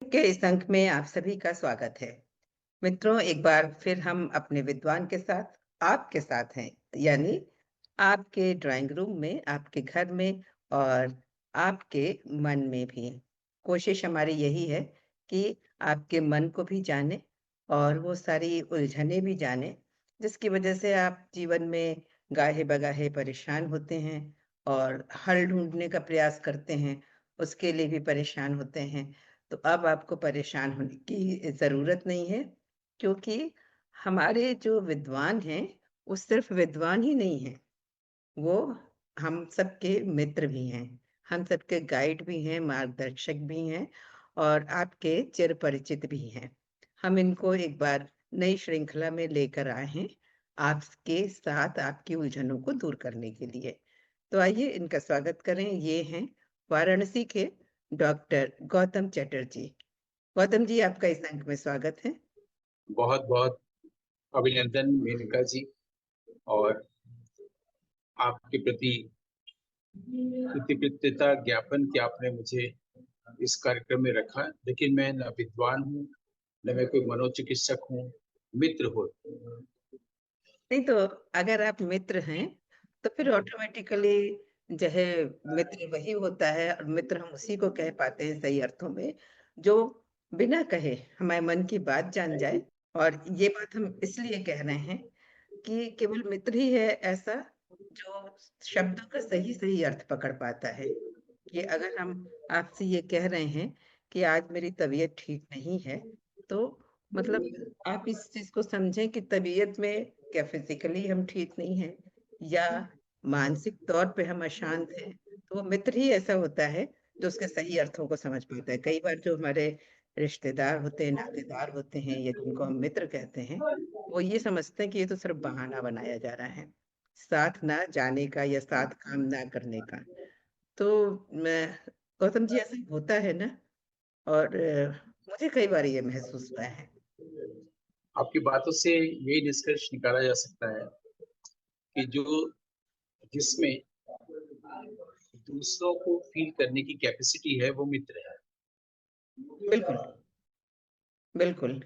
के इस अंक में आप सभी का स्वागत है। मित्रों, एक बार फिर हम अपने विद्वान के साथ, आपके साथ हैं, यानी आपके ड्राइंग रूम में, आपके घर में और आपके मन में भी। कोशिश हमारी यही है कि आपके मन को भी जानें और वो सारी उलझनें भी जानें, जिसकी वजह से आप जीवन में गाहे-बगाहे परेशान होते हैं और हल ढूँढने का प्रयास करते हैं, उसके लिए भी परेशान होते हैं। तो अब आपको परेशान होने की ज़रूरत नहीं है, क्योंकि हमारे जो विद्वान हैं, वो सिर्फ़ विद्वान ही नहीं हैं, वो हम सबके मित्र भी हैं। हम सबके गाइड भी हैं, मार्गदर्शक भी हैं और आपके चिरपरिचित भी हैं। हम इनको एक बार नई श्रृंखला में लेकर आए हैं, आपके साथ आपकी उलझनों को दूर करने के लिए। तो आइए इनका स्वागत करें। ये हैं वाराणसी के डॉक्टर गौतम चटर्जी। गौतम जी, आपका इस अंक में स्वागत है। बहुत बहुत अभिनंदन मेनका जी। और आपके प्रति कृतज्ञता ज्ञापन कि आपने मुझे इस कार्यक्रम में रखा। लेकिन मैं न विद्वान हूँ, न मैं कोई मनोचिकित्सक हूँ, मित्र हो। नहीं तो अगर आप मित्र हैं, तो फिर ऑटोमेटिकली जो है मित्र वही होता है और मित्र हम उसी को कह पाते हैं सही अर्थों में, जो बिना कहे हमारे मन की बात जान जाए। और ये बात हम इसलिए कह रहे हैं कि केवल मित्र ही है ऐसा जो शब्दों का सही-सही अर्थ पकड़ पाता है। कि अगर हम आपसे ये कह रहे हैं कि आज मेरी तबीयत ठीक नहीं है, तो मतलब आप इस चीज़ को समझें कि तबीयत में क्या फिज़िकली हम ठीक नहीं हैं या मानसिक तौर पे हम अशांत हैं, तो वो मित्र ही ऐसा होता है जो उसके सही अर्थों को समझ पाता है। कई बार जो हमारे रिश्तेदार होते हैं, नातेदार होते हैं या जिनको हम मित्र कहते हैं, वो ये समझते हैं कि ये तो सिर्फ़ बहाना बनाया जा रहा है, साथ ना जाने का या साथ काम ना करने का। तो मैं गौतम जी, ऐसा होता है ना? और मुझे कई बार ये महसूस हुआ है। आपकी बातों से यही निष्कर्ष निकाला जा सकता है कि जो जिसमें दूसरों को फील करने की कैपेसिटी है वो मित्र है। बिल्कुल, बिल्कुल।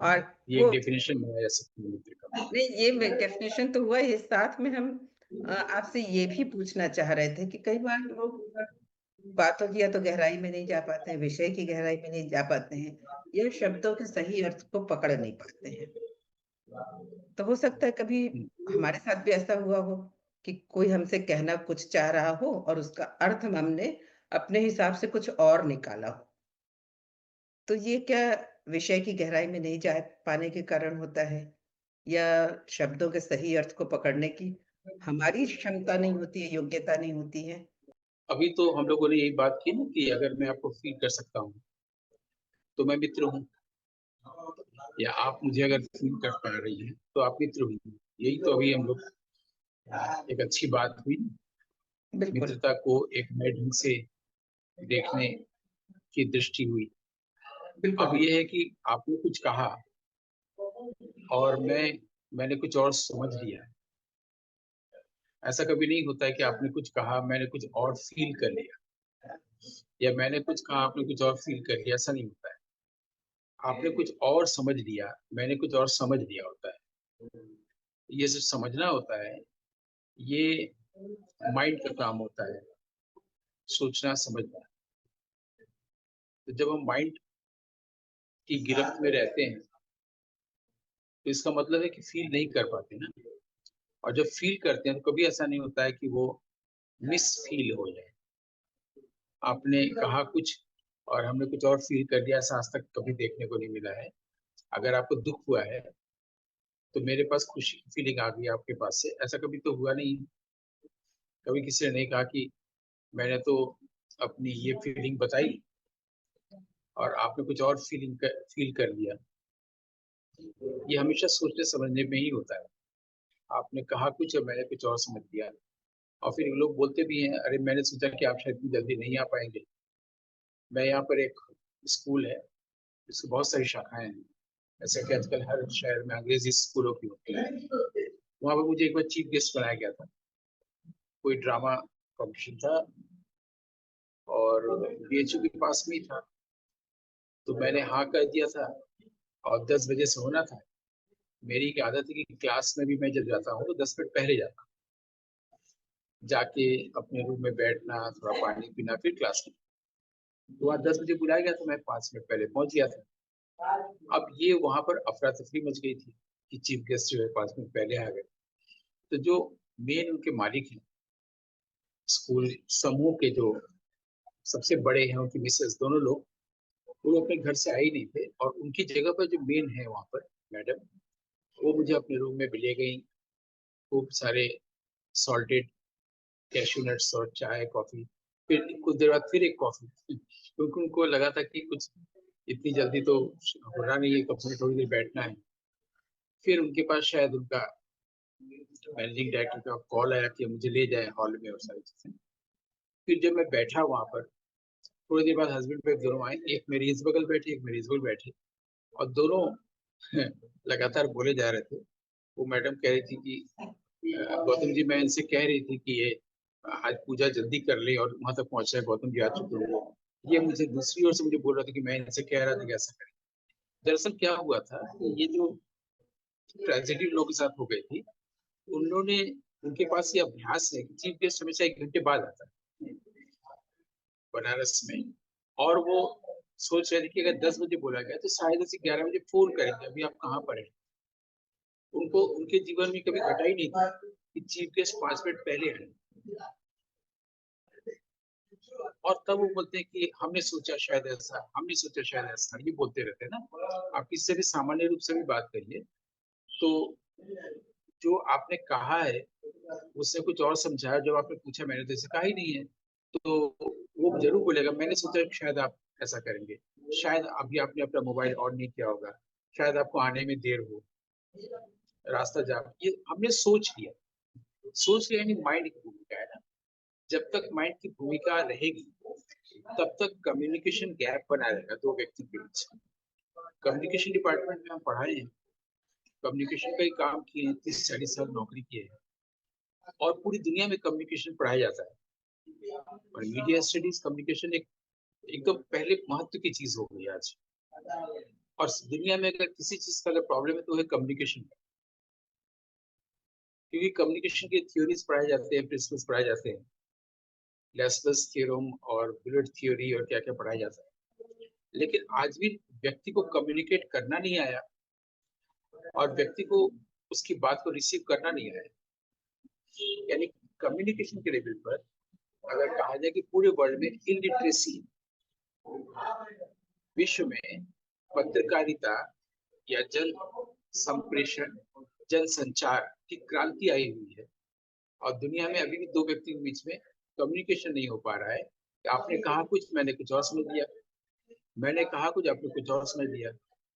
और ये एक वो डेफिनेशन बनाया जा सकता है मित्र का। नहीं, ये डेफ़िनेशन तो हुआ ही, साथ में हम आपसे ये भी पूछना चाह रहे थे कि कई बार लोग बातों की या तो गहराई में नहीं जा पाते हैं, विषय की गहराई में नहीं जा पाते हैं या शब्दों के सही अर्थ को पकड़ नहीं पाते हैं। तो हो सकता है कभी हमारे साथ भी ऐसा हुआ हो कि कोई हमसे कहना कुछ चाह रहा हो और उसका अर्थ हमने अपने हिसाब से कुछ और निकाला हो। तो ये क्या विषय की गहराई में नहीं जा पाने के कारण होता है? या शब्दों के सही अर्थ को पकड़ने की हमारी क्षमता नहीं होती है, योग्यता नहीं होती है? अभी तो हम लोगों ने यही बात की ना कि अगर मैं आपको फील कर सकता हूँ तो मैं मित्र हूँ, या आप मुझे अगर फील कर पा रही हैं तो आप मित्र हुई। यही तो अभी हम लोग एक अच्छी बात हुई। बिल्कुल। मित्रता को एक नए ढंग से देखने की दृष्टि हुई। अब बिल्कुल। ये है कि आपने कुछ कहा और मैंने कुछ और समझ लिया। ऐसा कभी नहीं होता है कि आपने कुछ कहा मैंने कुछ और फील कर लिया, या मैंने कुछ कहा आपने कुछ और फील कर लिया। ऐसा नहीं होता है। आपने कुछ और समझ लिया, मैंने कुछ और समझ लिया होता है। ये जो समझना होता है, ये माइंड का काम होता है, सोचना समझना। तो जब हम माइंड की गिरफ्त में रहते हैं तो इसका मतलब है कि फील नहीं कर पाते ना। और जब फील करते हैं तो कभी ऐसा नहीं होता है कि वो मिस फील हो जाए। आपने कहा कुछ और हमने कुछ और फील कर लिया, ऐसा आज तक कभी देखने को नहीं मिला है। अगर आपको दुख हुआ है तो मेरे पास खुशी की फीलिंग आ गई आपके पास से, ऐसा कभी तो हुआ नहीं। कभी किसी ने नहीं कहा कि मैंने तो अपनी ये फीलिंग बताई और आपने कुछ और फील कर लिया। ये हमेशा सोचने समझने में ही होता है। आपने कहा कुछ और मैंने कुछ और समझ लिया। और फिर लोग बोलते भी हैं, अरे मैंने सोचा कि आप शायद इतनी जल्दी नहीं आ पाएंगे। मैं यहाँ पर एक स्कूल है जिसकी बहुत सारी शाखाएं हैं, ऐसे कि आजकल हर शहर में अंग्रेजी स्कूलों की होती है। वहां पर मुझे एक बार चीफ गेस्ट बनाया गया था। कोई ड्रामा कॉम्पिटिशन था और बीएचयू के पास में ही था। तो मैंने हाँ कर दिया था और 10 बजे से होना था। मेरी एक आदत है कि क्लास में भी मैं जब जाता हूँ तो 10 मिनट पहले जाता हूँ, जाके अपने रूम में बैठना, थोड़ा पानी पीना, फिर क्लास में। तो वहाँ 10 बजे बुलाया गया तो मैं 5 मिनट पहले पहुंच गया था। अब ये वहां पर अफरा तफरी मच गई थी कि चीफ गेस्ट जो है 5 मिनट पहले आ गए। तो जो मेन उनके मालिक हैं, स्कूल समूह के जो सबसे बड़े हैं, उनकी मिसेस, दोनों लोग, वो लोग अपने घर से आए ही नहीं थे, और उनकी जगह पर जो मेन है वहां पर मैडम, वो मुझे अपने रूम में भी ले गई। खूब सारे सॉल्टेड कैशू नट्स और चाय कॉफी, फिर कुछ देर बाद फिर एक कॉफी क्योंकि उनको लगा था कि कुछ इतनी जल्दी तो हो रहा नहीं है, कब से थोड़ी देर बैठना है। फिर उनके पास शायद उनका मैनेजिंग डायरेक्टर का कॉल आया कि मुझे ले जाए हॉल में और सारी चीजें। फिर जब मैं बैठा वहां पर, थोड़ी देर बाद हस्बैंड वाइफ दोनों आए, एक मेरी इस बगल बैठी, एक मेरी इस बगल बैठी, और दोनों लगातार बोले जा रहे थे। वो मैडम कह रही थी कि गौतम जी, मैं इनसे कह रही थी कि ये आज पूजा जल्दी कर ले और वहां तक पहुंचा है, गौतम जी आ चुके होंगे। ये मुझे दूसरी ओर से मुझे बोल रहा था कि मैं इनसे कह रहा था कि ऐसा करें। दरअसल क्या हुआ था कि ये जो ट्रेजेडी लोगों के साथ हो गई थी, उन्होंने, उनके पास ये अभ्यास है कि चीफ गेस्ट हमेशा 1 घंटे बाद आता है बनारस में, और वो सोच रहे थे कि अगर 10 बजे बोला गया तो 10:30 11 बजे फोन करेंगे, अभी आप कहाँ पर हैं। उनको उनके जीवन में कभी घटा ही नहीं था कि चीफ गेस्ट 5 मिनट पहले आए। और तब वो बोलते हैं कि हमने सोचा शायद ऐसा, हमने सोचा शायद ऐसा, ये बोलते रहते हैं ना। आप किससे भी सामान्य रूप से भी बात करिए तो जो आपने कहा है उससे कुछ और समझाया, जब आपने पूछा मैंने तो ऐसे कहा ही नहीं है, तो वो जरूर बोलेगा मैंने सोचा कि शायद आप ऐसा करेंगे, शायद अभी आपने अपना मोबाइल ऑन नहीं किया होगा, शायद आपको आने में देर हो, रास्ता जाम, ये हमने सोच लिया। सोच लिया यानी माइंड की भूमिका है ना। जब तक माइंड की भूमिका रहेगी तब तक कम्युनिकेशन गैप बना रहेगा दो व्यक्ति के बीच। कम्युनिकेशन डिपार्टमेंट में हम पढ़ाए हैं, कम्युनिकेशन का ही काम किए हैं, 30 40 साल नौकरी किए हैं, और पूरी दुनिया में कम्युनिकेशन पढ़ाया जाता है। और मीडिया स्टडीज कम्युनिकेशन एक एकदम पहले महत्व की चीज हो गई आज। और दुनिया में अगर किसी चीज का अगर प्रॉब्लम है तो है कम्युनिकेशन, क्योंकि कम्युनिकेशन के थ्योरीज पढ़ाए जाते हैं, प्रिंसिपल्स पढ़ाए जाते हैं, लेस्लस थ्योरम और बुलेट थ्योरी और क्या क्या पढ़ाया जाता है। लेकिन आज भी व्यक्ति को कम्युनिकेट करना नहीं आया, और व्यक्ति को उसकी बात को रिसीव करना नहीं आया। यानी कम्युनिकेशन के लेवल पर अगर कहा जाए कि पूरे वर्ल्ड में इलिटरेसी, विश्व में पत्रकारिता या जन संप्रेषण, जनसंचार की क्रांति आई हुई है, और दुनिया में अभी भी दो व्यक्तियों के बीच में कम्युनिकेशन नहीं हो पा रहा है। आपने कहा कुछ, मैंने कुछ और समझ लिया, मैंने कहा कुछ, आपने कुछ और समझ लिया।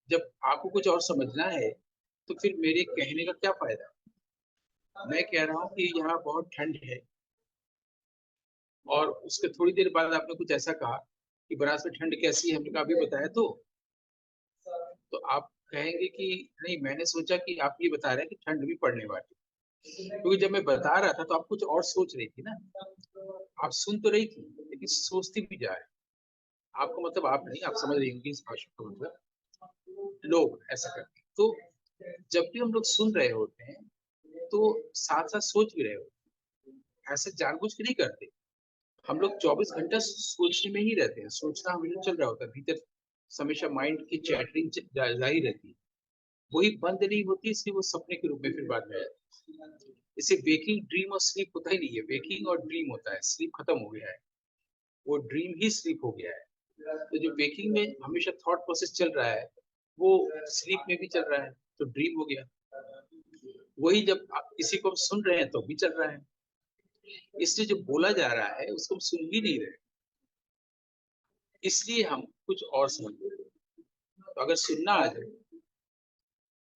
जब आपको कुछ और समझना है तो फिर मेरे कहने का क्या फायदा। मैं कह रहा हूँ कि यहाँ बहुत ठंड है, और उसके थोड़ी देर बाद आपने कुछ ऐसा कहा कि बनारस में ठंड कैसी है, हमने कहा अभी बताया तो आप कहेंगे कि नहीं, मैंने सोचा कि आप ये बता रहे हैं कि ठंड भी पड़ने वाली है। क्योंकि जब मैं बता रहा था तो आप कुछ और सोच रही थी ना, आप सुन तो रही थी लेकिन सोचती भी जा रही। आपको मतलब आप नहीं, आप समझ रही होंगी इस भाषा को, मतलब लोग ऐसा करते हैं। तो जब भी हम लोग सुन रहे होते हैं तो साथ साथ सोच भी रहे होते हैं, ऐसे जानबूझ के नहीं करते। हम लोग 24 घंटा सोचने में ही रहते हैं, सोचना हमेशा चल रहा होता है भीतर, हमेशा माइंड की चैटरिंग जारी रहती है, वही बंद नहीं होती, इसलिए वो सपने के रूप में फिर बाद में आती है। इसे वेकिंग ड्रीम और स्लीप होता ही नहीं है, वेकिंग और ड्रीम होता है, स्लीप खत्म हो गया है, वो ड्रीम ही स्लीप हो गया है। तो जो वेकिंग में हमेशा थॉट प्रोसेस चल रहा है, वो स्लीप में भी चल रहा है, तो ड्रीम हो गया। वही जब आप किसी को सुन रहे हैं तो भी चल रहा है, इसलिए जो बोला जा रहा है उसको हम सुन ही नहीं रहे, इसलिए हम कुछ और समझ रहे हैं। तो अगर सुनना आ जाए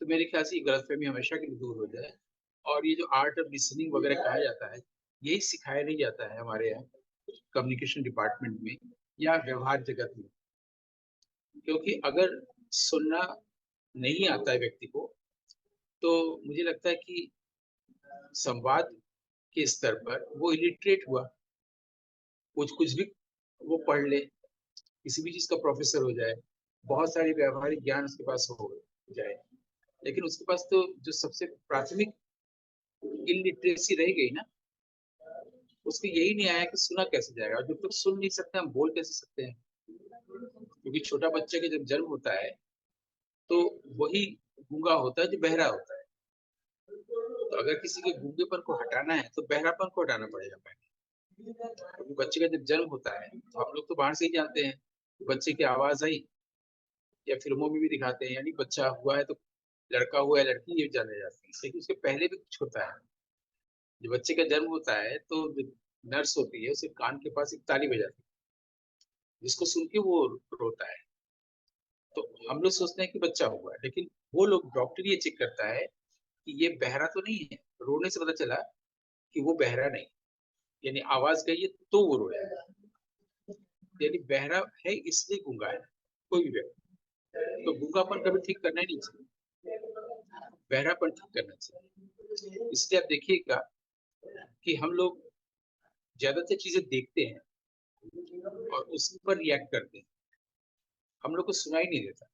तो मेरे ख्याल से ये गलतफहमी हमेशा के लिए दूर हो जाए। और ये जो आर्ट ऑफ लिसनिंग वगैरह कहा जाता है, यही सिखाया नहीं जाता है हमारे यहाँ कम्युनिकेशन डिपार्टमेंट में या व्यवहार जगत में। क्योंकि अगर सुनना नहीं आता है व्यक्ति को, तो मुझे लगता है कि संवाद के स्तर पर वो इलिटरेट हुआ, कुछ कुछ भी वो पढ़ ले, किसी भी चीज का प्रोफेसर हो जाए, बहुत सारे व्यावहारिक ज्ञान उसके पास हो जाए, लेकिन उसके पास तो जो सबसे प्राथमिक इलिटरेसी रह गई ना, उसको यही नहीं आया कि सुना कैसे जाएगा। और जब तक सुन नहीं सकते हम बोल कैसे सकते हैं? क्योंकि छोटा बच्चे का जब जन्म होता है तो वही गूंगा होता है जो बहरा होता है। तो अगर किसी के गूंगेपन को हटाना है तो बहरापन को हटाना पड़ेगा पहले। क्योंकि बच्चे का जब जन्म होता है तो हम लोग तो बाहर से ही जानते हैं, बच्चे की आवाज आई, या फिल्मों में भी दिखाते हैं, यानी बच्चा हुआ है तो लड़का हुआ है लड़की, ये जाने जाते हैं। लेकिन उसके पहले भी कुछ होता है। जब बच्चे का जन्म होता है तो जो नर्स होती है उसे कान के पास एक ताली बजाती है, जिसको सुन के वो रोता है। तो हम लोग सोचते हैं कि बच्चा हुआ है, लेकिन वो लोग, डॉक्टर ये चेक करता है कि ये बहरा तो नहीं है। रोने से पता चला कि वो बहरा नहीं, यानी आवाज गई है तो वो रोया है। यानी बहरा है इसलिए गूंगा है कोई भी व्यक्ति। तो गूंगापन कभी ठीक करना ही नहीं चाहिए, बहरापन ठीक करना चाहिए। इसलिए आप देखिएगा कि हम लोग ज्यादातर चीजें देखते हैं और उस पर रिएक्ट करते हैं, हम लोग को सुनाई नहीं देता।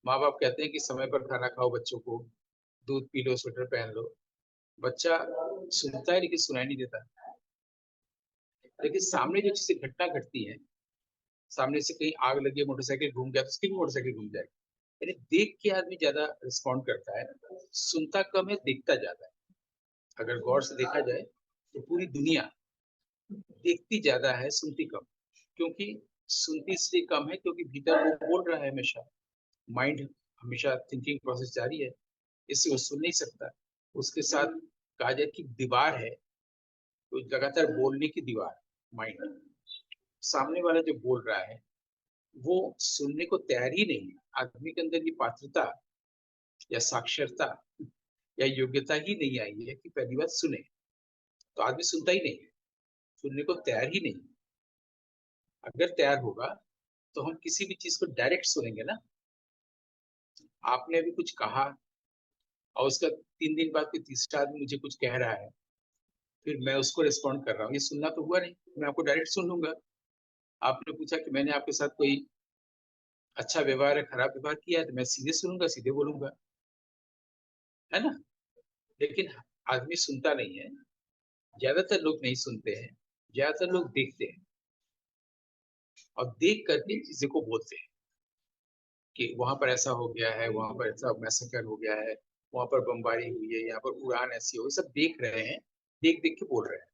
माँ बाप कहते हैं कि समय पर खाना खाओ, बच्चों को दूध पी लो, स्वेटर पहन लो। बच्चा सुनता है लेकिन सुनाई नहीं देता। लेकिन सामने जो चीजें घटना घटती है, सामने से कहीं आग लगी, मोटरसाइकिल घूम गया तो उसकी भी मोटरसाइकिल घूम जाएगी। यानी देख के आदमी ज्यादा रिस्पॉन्ड करता है, सुनता कम है, देखता ज्यादा है। अगर गौर से देखा जाए तो पूरी दुनिया देखती ज्यादा है, सुनती कम। क्योंकि सुनती इसलिए कम है क्योंकि भीतर वो बोल रहा है हमेशा, माइंड हमेशा थिंकिंग प्रोसेस जारी है, इससे वो सुन नहीं सकता। उसके साथ कहा जाए कि दीवार है, तो लगातार बोलने की दीवार, माइंड। सामने वाला जो बोल रहा है वो सुनने को तैयार ही नहीं है। आदमी के अंदर ये पात्रता या साक्षरता या योग्यता ही नहीं आई है कि पहली बात सुने। तो आदमी सुनता ही नहीं है, सुनने को तैयार ही नहीं। अगर तैयार होगा तो हम किसी भी चीज को डायरेक्ट सुनेंगे ना। आपने अभी कुछ कहा और उसका 3 दिन बाद कोई तीसरा आदमी मुझे कुछ कह रहा है, फिर मैं उसको रिस्पॉन्ड कर रहा हूँ, ये सुनना तो हुआ नहीं। मैं आपको डायरेक्ट सुन लूंगा। आपने पूछा कि मैंने आपके साथ कोई अच्छा व्यवहार है खराब व्यवहार किया है, तो मैं सीधे सुनूंगा, सीधे बोलूंगा, है ना। लेकिन आदमी सुनता नहीं है। ज्यादातर लोग नहीं सुनते हैं, ज्यादातर लोग देखते हैं और देख करके चीजों को बोलते हैं कि वहां पर ऐसा हो गया है, वहां पर ऐसा मैसेकर हो गया है, वहां पर बमबारी हुई है, यहाँ पर उड़ान ऐसी हो, सब देख रहे हैं, देख देख के बोल रहे हैं।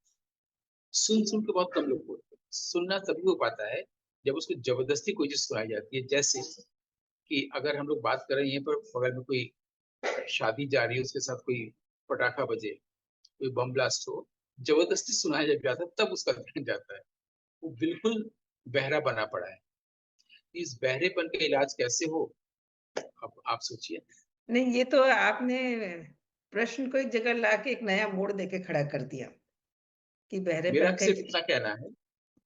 सुन सुन के बहुत कम लोग बोलते हैं। सुनना तभी हो पाता है जब उसको जबरदस्ती कोई चीज सुनाई जाती है। जैसे कि अगर हम लोग बात करें, यहाँ पर बगल में कोई शादी जा रही है, उसके साथ कोई पटाखा बजे, कोई बम ब्लास्ट हो, जबरदस्ती सुनाया जब जाता है तब उसका ध्यान जाता है। वो बिल्कुल बहरा बना पड़ा है। इस बहरेपन का इलाज कैसे हो, अब आप सोचिए। नहीं, ये तो आपने प्रश्न को एक जगह लाके एक नया मोड़ देके खड़ा कर दिया कि मेरा बहरेपन का सिर्फ इतना कहना है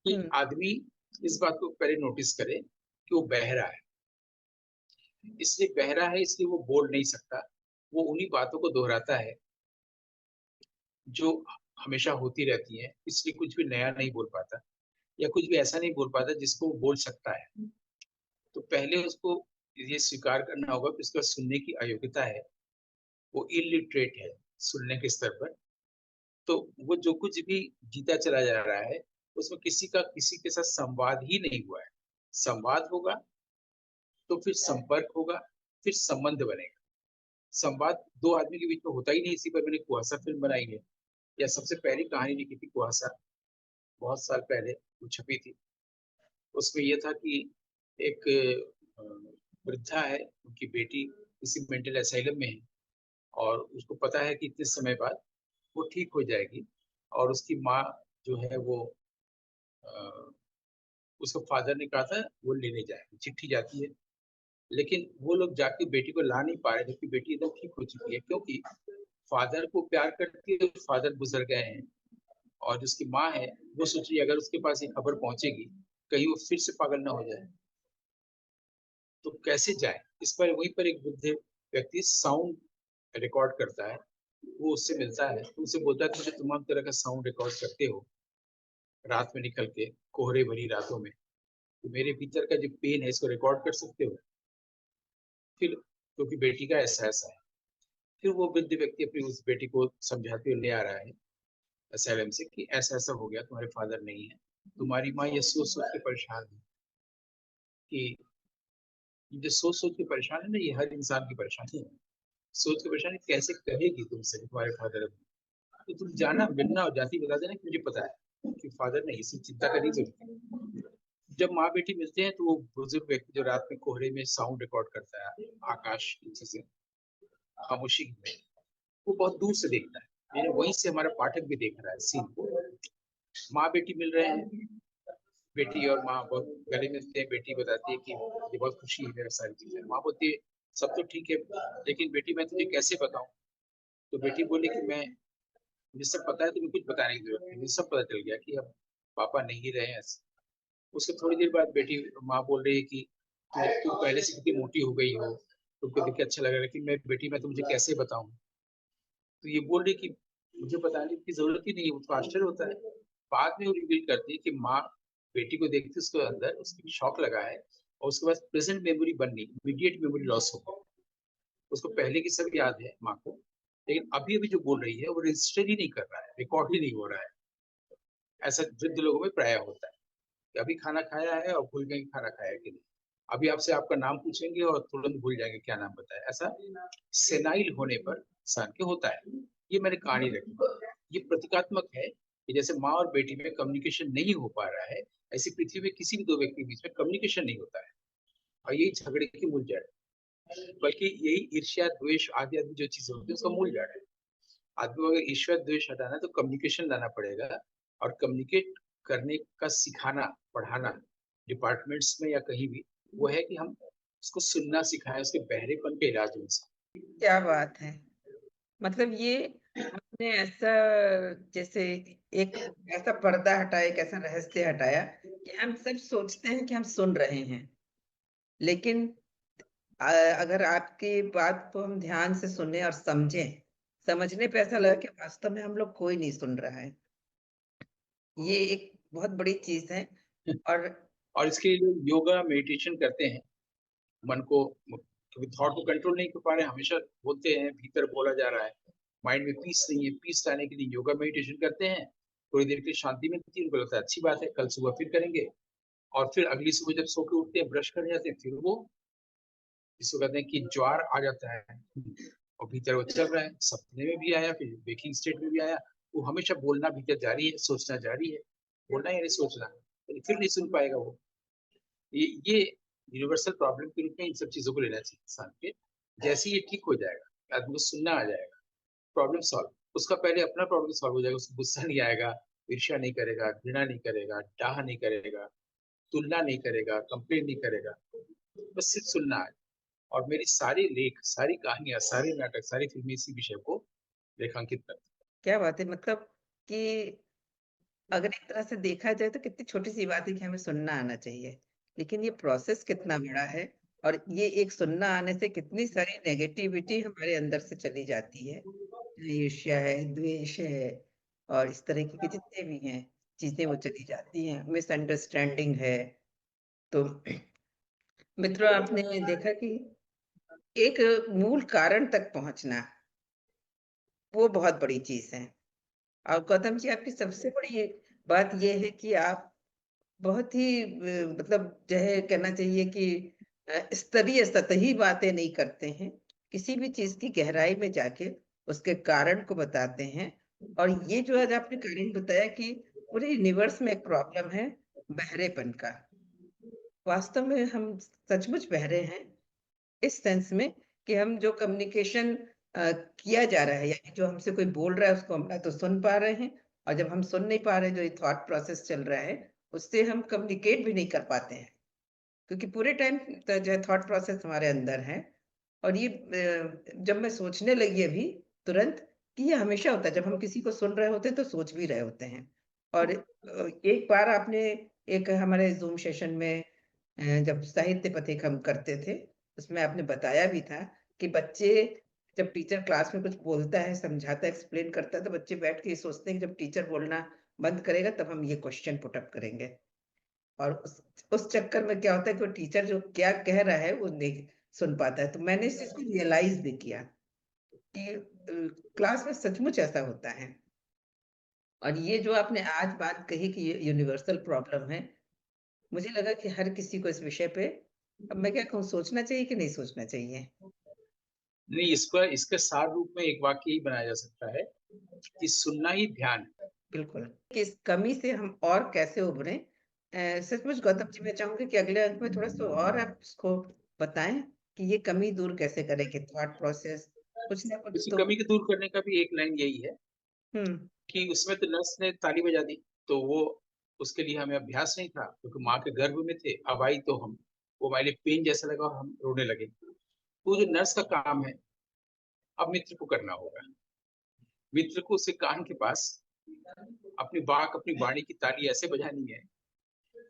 कि हम्म। आदमी इस बात को पहले नोटिस करे कि वो बहरा है। इसलिए बहरा है इसलिए वो बोल नहीं सकता। वो उन्हीं बातों को दोहराता है जो हमेशा होती रहती है, इसलिए कुछ भी नया नहीं बोल पाता, या कुछ भी ऐसा नहीं बोल पाता जिसको वो बोल सकता है। तो पहले उसको ये स्वीकार करना होगा कि उसका सुनने की अयोग्यता है, वो इलिटरेट है सुनने के स्तर पर। तो वो जो कुछ भी जीता चला जा रहा है उसमें किसी का किसी के साथ संवाद ही नहीं हुआ है। संवाद होगा तो फिर संपर्क होगा, फिर संबंध बनेगा। संवाद दो आदमी के बीच में होता ही नहीं। इसी पर मैंने कुहासा फिल्म बनाई है, या सबसे पहली कहानी लिखी थी कुहासा, बहुत साल पहले वो छपी थी। उसमें यह था कि एक अ, वृद्धा है, उनकी बेटी किसी मेंटल असाइलम में है, और उसको पता है कि इतने समय बाद वो ठीक हो जाएगी। और उसकी माँ जो है वो, अ, उसके फादर ने कहा था वो लेने जाएंगे, चिट्ठी जाती है। लेकिन वो लोग जाके बेटी को ला नहीं पा रहे, जबकि बेटी एकदम ठीक हो चुकी है, क्योंकि फादर को प्यार करती है, फादर गुजर गए हैं। और जो उसकी माँ है वो सोच रही है अगर उसके पास ये खबर पहुंचेगी कहीं वो फिर से पागल ना हो जाए, तो कैसे जाए। इस पर वहीं पर एक वृद्ध व्यक्ति साउंड रिकॉर्ड करता है। वो उससे मिलता है तो उसे बोलता है कि मुझे तमाम तरह का साउंड रिकॉर्ड करते हो रात में निकल के, कोहरे भरी रातों में, तो मेरे भीतर का जो पेन है इसको रिकॉर्ड कर सकते हो? फिर क्योंकि बेटी का ऐसा है, फिर वो वृद्ध व्यक्ति अपनी उस बेटी को समझाते हुए ले आ रहा है असylum से कि ऐसा ऐसा हो गया, तुम्हारे फादर नहीं है, तुम्हारी माँ ये सोच सोच के परेशान है कि ये सोच सोच के परेशान है ना, ये हर इंसान की परेशानी है। सोच के परेशानी कैसे कहेगी तुमसे कि तुम्हारे फादर है? तो तुम जाना, मिलना और जाति बता देना कि मुझे पता है कि फादर नहीं, इसी चिंता करनी जरूरत है। जब माँ बेटी मिलते हैं तो वो बुजुर्ग व्यक्ति जो रात में कोहरे में साउंड रिकॉर्ड करता है आकाश नीचे से खामोशी में, वो बहुत दूर से देखता है, यानी वहीं से हमारा पाठक भी देख रहा है सीन को। माँ बेटी मिल रहे हैं, बेटी और माँ बहुत गले मिलते हैं, बेटी बताती है कि मुझे बहुत खुशी है, सारी चीजें। माँ बोलती है सब तो ठीक है, लेकिन बेटी मैं तुझे कैसे बताऊं? तो बेटी बोली कि मैं, मुझे सब पता है, तुम्हें कुछ बताने की जरूरत नहीं, मुझे सब पता चल गया कि अब पापा नहीं रहे हैं। उसके थोड़ी देर बाद बेटी, माँ बोल रही है कि तू पहले से कितनी मोटी हो गई हो, तुमको देख के अच्छा लग रहा है, कि मैं बेटी मैं तुझे कैसे बताऊं? तो ये बोल रही कि मुझे बताने की जरूरत ही नहीं है। वो तो आश्चर्य होता है। बाद में वो रिवील करती है कि माँ बेटी को देखते उसके अंदर उसकी शॉक लगा है, और उसके बाद प्रेजेंट मेमोरी बननी, इमीडिएट मेमोरी लॉस हो गई। उसको पहले की सब याद है माँ को, लेकिन अभी अभी जो बोल रही है वो रजिस्टर ही नहीं कर रहा है, रिकॉर्ड ही नहीं हो रहा है। ऐसा वृद्ध लोगों में प्राय होता है कि अभी खाना खाया है और भूल गए कि खाना खाया है कि नहीं। अभी आपसे आपका नाम पूछेंगे और तुरंत भूल जाएंगे क्या नाम बताया। ऐसा सेनाइल होने पर इंसान के होता है। ये मैंने कहानी रखी, ये प्रतीकात्मक है कि जैसे माँ और बेटी में कम्युनिकेशन नहीं हो पा रहा है, ऐसी पृथ्वी में किसी भी दो व्यक्ति के बीच में कम्युनिकेशन नहीं होता है, और यही झगड़े की मूल जड़ है। बल्कि यही ईर्ष्या द्वेष आदि आदि जो चीजें होती है उसका मूल जड़ है। आदमी को अगर ईर्ष्या द्वेष हटाना है तो कम्युनिकेशन लाना पड़ेगा, और कम्युनिकेट करने का सिखाना, पढ़ाना डिपार्टमेंट्स में या कहीं भी, वो है कि हम उसको सुनना सिखाएं, उसके बहरेपन के इलाज में। क्या बात है। मतलब ये आपने ऐसा, जैसे एक ऐसा पर्दा हटाया, एक ऐसा रहस्य हटाया कि हम सब सोचते हैं कि हम सुन रहे हैं, लेकिन अगर आपकी बात को हम ध्यान से सुने और समझें, समझने पे ऐसा लगा कि वास्तव में हम लोग कोई नहीं सुन रहा है। ये एक बहुत बड़ी चीज है। और और इसके लिए लोग योगा मेडिटेशन करते हैं, मन को, क्योंकि थॉट को कंट्रोल नहीं कर पा रहे हैं, हमेशा बोलते हैं भीतर बोला जा रहा है, माइंड में पीस नहीं है, पीस लाने के लिए योगा मेडिटेशन करते हैं, थोड़ी देर की शांति मिलती है, उनको लगता है अच्छी बात है, कल सुबह फिर करेंगे। और फिर अगली सुबह जब सो के उठते हैं, ब्रश करने जाते हैं, फिर वो जिसको कहते हैं कि ज्वार आ जाता है, और भीतर वो चल रहा है, सपने में भी आया, फिर वेकिंग स्टेट में भी आया। वो हमेशा बोलना भीतर जारी है, सोचना जारी है, बोलना यानी सोचना, लेकिन फिर नहीं सुन पाएगा वो। ये यूनिवर्सल प्रॉब्लम के रूप में इन सब चीजों को लेना चाहिए इंसान के। जैसे ही ये ठीक हो जाएगा, आदमी को सुनना आ जाएगा, प्रॉब्लम सॉल्व। उसका पहले अपना प्रॉब्लम सॉल्व हो जाएगा, उसको गुस्सा नहीं आएगा, ईर्ष्या नहीं करेगा, घृणा नहीं करेगा, डाह नहीं करेगा, तुलना नहीं करेगा, कंप्लेन नहीं करेगा, बस सिर्फ सुनना है। और मेरी सारी लेख, सारी कहानियां, सारे नाटक, सारी फिल्में इसी विषय को रेखांकित करती क्या बात है, मतलब कि अगर एक तरह से देखा जाए तो कितनी छोटी सी बात है कि हमें सुनना आना चाहिए, लेकिन ये प्रोसेस कितना बड़ा है। और ये एक सुनना आने से कितनी सारी नेगेटिविटी हमारे अंदर से चली जाती है, ईर्ष्या है, द्वेष है, और इस तरह की जितने भी हैं चीजें वो चली जाती हैं, मिसअंडरस्टैंडिंग है। तो मित्रों, आपने देखा कि एक मूल कारण तक पहुंचना, वो बहुत बड़ी चीज है। और गौतम जी, आपकी सबसे बड़ी बात ये है कि आप बहुत ही मतलब जो है कहना चाहिए कि स्तरीय सतही बातें नहीं करते हैं, किसी भी चीज की गहराई में जाके उसके कारण को बताते हैं। और ये जो आज आपने कारण बताया कि पूरे यूनिवर्स में एक प्रॉब्लम है बहरेपन का, वास्तव में हम सचमुच बहरे हैं, इस सेंस में कि हम जो कम्युनिकेशन किया जा रहा है, यानी जो हमसे कोई बोल रहा है उसको हम ना तो सुन पा रहे हैं, और जब हम सुन नहीं पा रहे हैं, जो ये थॉट प्रोसेस चल रहा है, उससे हम कम्युनिकेट भी नहीं कर पाते हैं, क्योंकि पूरे टाइम जो है थॉट प्रोसेस हमारे अंदर है। और ये जब मैं सोचने लगी अभी तुरंत कि ये हमेशा होता है, जब हम किसी को सुन रहे होते हैं तो सोच भी रहे होते हैं। और एक बार आपने एक हमारे जूम सेशन में जब साहित्य पथिक हम करते थे, उसमें आपने बताया भी था कि बच्चे, जब टीचर क्लास में कुछ बोलता है, समझाता है, एक्सप्लेन करता है, तो बच्चे बैठ के ये सोचते हैं कि जब टीचर बोलना बंद करेगा तब हम ये क्वेश्चन पुट अप करेंगे। और उस चक्कर में क्या होता है कि वो टीचर जो क्या कह रहा है वो नहीं सुन पाता है। तो मैंने इस चीज को रियलाइज भी किया कि क्लास में सचमुच ऐसा होता है। और ये जो आपने आज बात कही कि ये यूनिवर्सल प्रॉब्लम है, मुझे लगा कि हर किसी को इस विषय पे, अब मैं क्या कहूँ, सोचना चाहिए कि नहीं सोचना चाहिए? नहीं, इसका इसके सार रूप में एक वाक्य ही बनाया जा सकता है कि सुनना ही ध्यान है। बिल्कुल, कि इस कमी से हम और कैसे उभरें। सचमुच गौतम जी, मैं चाहूँगी कि अगले अंक में थोड़ा-सा और आप इसको बताएँ कि ये कमी दूर कैसे करें, कि थॉट प्रोसेस कुछ ना कुछ इसी तो। कमी को दूर करने का भी एक लाइन यही है हुँ, कि उसमें तो नर्स ने ताली बजा दी, तो वो उसके लिए हमें अभ्यास नहीं था क्योंकि माँ के गर्भ में थे। अब आई तो हम वो हमारे लिए पेन जैसा लगा और हम रोने लगे। तो जो नर्स का काम है, अब मित्र को करना होगा। मित्र को उसके कान के पास अपनी वाणी की ताली ऐसे बजानी है,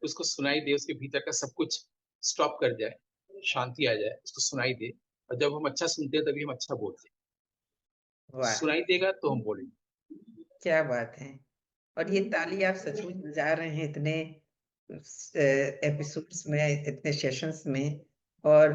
उसको सुनाई दे, उसके भीतर का सब कुछ स्टॉप कर जाए, शांति आ जाए, उसको सुनाई दे। और जब हम अच्छा सुनते हैं तभी हम अच्छा बोलते हैं। वाह! सुनाई देगा तो हम बोलेंगे। क्या बात है! और ये ताली आप सचमुच बजा रहे हैं इतने एपिसोड्स में, इतने सेशंस में। और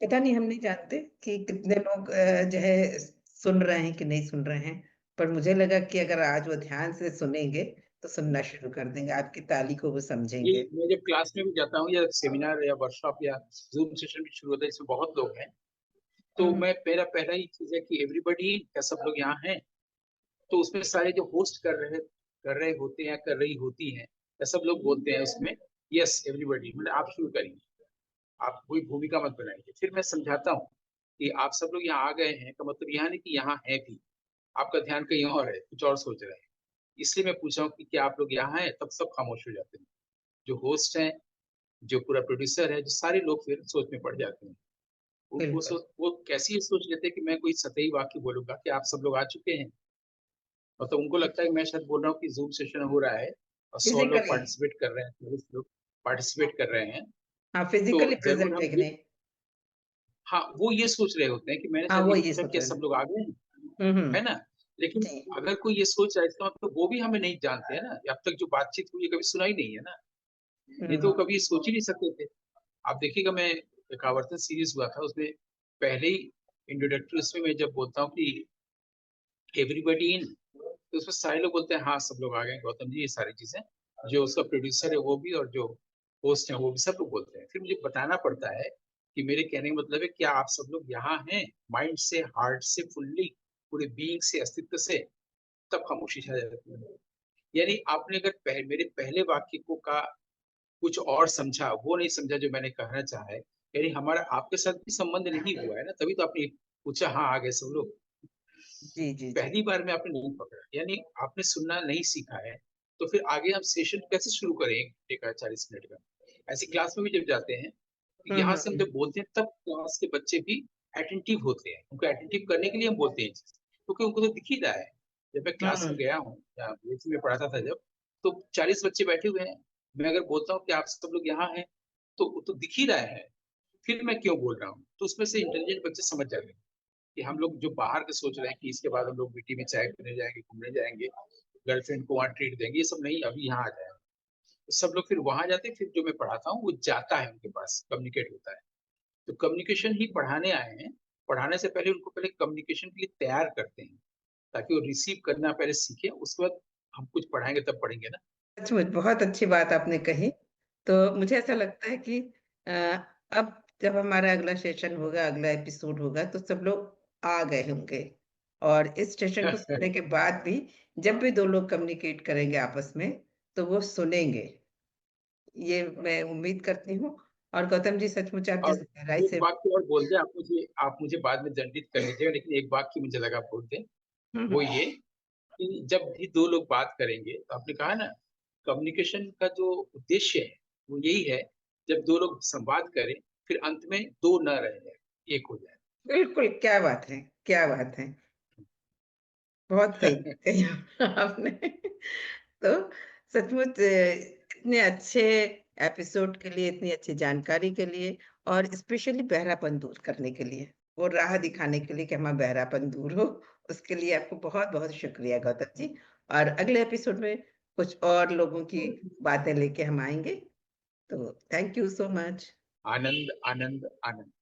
पता नहीं, हम नहीं जानते कि कितने लोग जो है सुन रहे हैं कि नहीं सुन रहे हैं। पर मुझे लगा कि अगर आज वो ध्यान से सुनेंगे तो सुनना शुरू कर देंगे, आपकी ताली को वो ये समझेंगे। मैं जब क्लास में भी जाता हूँ या सेमिनार या वर्कशॉप या जूम सेशन भी शुरू होता है, इसमें बहुत लोग हैं, तो हम्म, मैं मेरा पहला ही चीज है कि एवरीबडी, क्या सब लोग यहाँ हैं? तो उसमें सारे जो होस्ट कर रहे होते हैं, कर रही होती हैं, या सब लोग बोलते हैं उसमें यस एवरीबडी, मतलब आप शुरू करिए, आप कोई भूमिका मत बनाइए। फिर मैं समझाता हूँ कि आप सब लोग यहाँ आ गए हैं का मतलब यहाँ नहीं कि यहाँ है भी, आपका ध्यान कहीं और है, कुछ और सोच रहे हैं। इसलिए मैं पूछा हूँ कि क्या आप लोग यहाँ हैं, तब सब खामोश हो जाते हैं। जो होस्ट हैं, जो पूरा प्रोड्यूसर है, जो सारे लोग फिर सोच में पड़ जाते हैं। बिल्कुल। वो कैसी ये सोच लेते हैं कि मैं कोई सतही वाक्य बोलूंगा कि आप सब लोग आ चुके हैं। मतलब उनको लगता है कि मैं शायद बोल रहा हूँ कि जूम सेशन हो रहा है और 100 लोग फिजिकली। पार्टिसिपेट कर रहे हैं, 40 लोग पार्टिसिपेट कर रहे हैं। हाँ, तो फिजिकली जरूर प्रेजेंट हम है कि ये, नहीं। हाँ वो ये सोच रहे होते हैं कि मैंने हाँ, शायद वो ये ये पूछा सोच कि रहे सब हैं। लोग आ गए हैं, है ना? लेकिन जी। अगर कोई ये सोच रहा है, इसका मतलब वो भी हमें नहीं जानते हैं ना, अब तक जो बातचीत हुई है कभी सुना ही नहीं है ना, नहीं तो वो हम्म, कभी सोच ही नहीं सकते थे। आप देखिएगा, मैं एक आवर्तन सीरीज हुआ था, उसमें पहले ही इंट्रोडक्टरी उसमें मैं जब बोलता हूँ कि एवरीबडी इन, तो उसमें सारे लोग बोलते हैं हाँ सब लोग आ गए गौतम जी, ये सारी चीजें, जो उसका प्रोड्यूसर है वो भी और जो होस्ट है वो भी, सब लोग बोलते हैं। फिर मुझे बताना पड़ता है कि मेरे कहने का मतलब है क्या आप सब लोग यहाँ हैं, माइंड से, हार्ट से, फुल्ली, पूरे बीइंग से, अस्तित्व से, तब खामोशी छा जाती है। यानी आपने अगर मेरे पहले वाक्य को का कुछ और समझा, वो नहीं समझा जो मैंने कहना चाहा है, यानी हमारा आपके साथ भी संबंध नहीं हुआ है ना, तभी तो आपने पूछा हाँ आ गए सब लोग। जी जी जी। पहली बार में आपने नहीं पकड़ा, यानी आपने सुनना नहीं सीखा है। तो फिर आगे हम सेशन कैसे शुरू करें 1 घंटे का, 40 मिनट का? ऐसी क्लास में भी जब जाते हैं, तो यहाँ से हम हम्म। जब बोलते हैं तब क्लास के बच्चे भी अटेंटिव होते हैं, उनको अटेंटिव करने के लिए हम बोलते हैं क्योंकि उनको तो दिख ही रहा है। जब मैं क्लास में हम्म। गया हूँ या बीएससी में पढ़ाता था जब, तो 40 बच्चे बैठे हुए हैं, मैं अगर बोलता हूँ कि आप सब लोग यहाँ हैं, तो दिख ही रहा है, फिर मैं क्यों बोल रहा हूँ? तो उसमें से इंटेलिजेंट बच्चे समझ जाते हैं कि हम लोग जो बाहर के सोच रहे हैं कि इसके बाद हम लोग बीटी में चाय पीने जाएंगे, घूमने जाएंगे, गर्लफ्रेंड को वहां ट्रीट देंगे, ये सब नहीं, अभी यहाँ आ जाए। तो सब लोग फिर वहां जाते हैं, फिर जो मैं पढ़ाता हूँ वो जाता है उनके पास, कम्युनिकेट होता है। तो कम्युनिकेशन ही पढ़ाने आए हैं, पढ़ाने से पहले उनको पहले कम्युनिकेशन के लिए तैयार करते हैं, ताकि वो रिसीव करना पहले सीखे, उसके बाद हम कुछ पढ़ाएंगे तब पढ़ेंगे ना। सचमुच बहुत अच्छी बात आपने कही। तो मुझे ऐसा लगता है कि अ, अब जब हमारा अगला सेशन होगा, अगला एपिसोड होगा, तो सब लोग आ गए होंगे। और इस सेशन को सुनने के बाद भी जब भी दो लोग कम्युनिकेट करेंगे आपस में, तो वो सुनेंगे, ये मैं उम्मीद करती हूँ। और गौतम जी, सचमुच आप जिस और गहराई एक से। वाक्य और बोल दे, आप मुझे बाद में दंडित कर लीजिएगा, लेकिन एक वाक्य मुझे लगा बोल दे, हम्म, वो ये कि जब भी दो लोग बात करेंगे, तो आपने कहा ना, कम्युनिकेशन का जो उद्देश्य है वो यही है, जब दो लोग संवाद करें, फिर अंत में दो न रह जाए, एक हो बिल्कुल, क्या बात है, क्या बात है। बहुत सही जाए। कही आपने। तो सचमुच इतने अच्छे एपिसोड के लिए, इतनी अच्छी जानकारी के लिए, और स्पेशली बहरापन दूर करने के लिए, वो राह दिखाने के लिए कि हमारा बहरापन दूर हो, उसके लिए आपको बहुत बहुत शुक्रिया गौतम जी। और अगले एपिसोड में कुछ और लोगों की बातें लेके हम आएंगे। तो thank you so much. Anand Anand Anand.